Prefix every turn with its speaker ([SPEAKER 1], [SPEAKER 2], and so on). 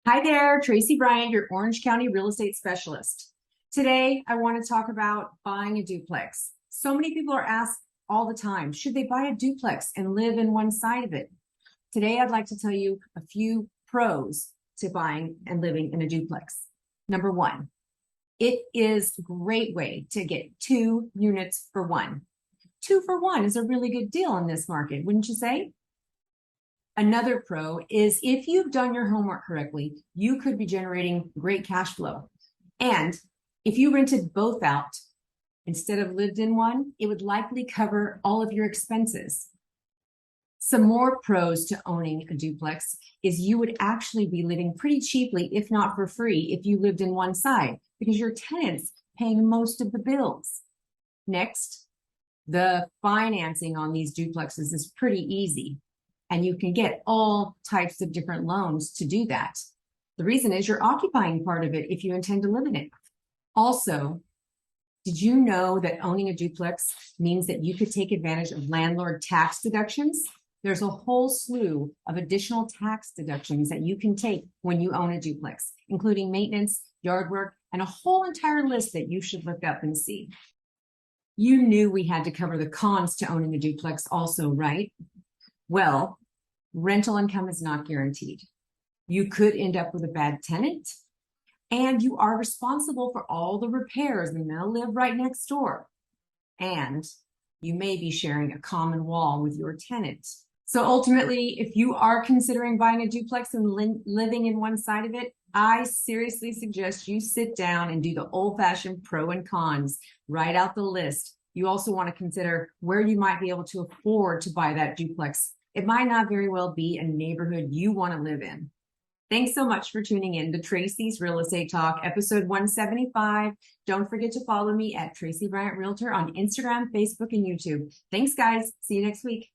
[SPEAKER 1] Hi there, Tracy Bryant, your Orange County real estate specialist. Today, I want to talk about buying a duplex. So many people are asked all the time, should they buy a duplex and live in one side of it? Today, I'd like to tell you a few pros to buying and living in a duplex. Number one, it is a great way to get 2 units for one. 2 for 1 is a really good deal in this market, wouldn't you say? Another pro is if you've done your homework correctly, you could be generating great cash flow. And if you rented both out instead of lived in one, it would likely cover all of your expenses. Some more pros to owning a duplex is you would actually be living pretty cheaply, if not for free, if you lived in one side, because your tenant's paying most of the bills. Next, the financing on these duplexes is pretty easy. And you can get all types of different loans to do that. The reason is you're occupying part of it if you intend to live in it. Also, did you know that owning a duplex means that you could take advantage of landlord tax deductions? There's a whole slew of additional tax deductions that you can take when you own a duplex, including maintenance, yard work, and a whole entire list that you should look up and see. You knew we had to cover the cons to owning a duplex also, right? Well, rental income is not guaranteed. You could end up with a bad tenant, and you are responsible for all the repairs, and they'll live right next door. And you may be sharing a common wall with your tenant. So ultimately, if you are considering buying a duplex and living in one side of it, I seriously suggest you sit down and do the old-fashioned pro and cons, write out the list. You also want to consider where you might be able to afford to buy that duplex. It might not very well be a neighborhood you want to live in. Thanks so much for tuning in to Tracy's Real Estate Talk, episode 175. Don't forget to follow me at Tracy Bryant Realtor on Instagram, Facebook, and YouTube. Thanks, guys. See you next week.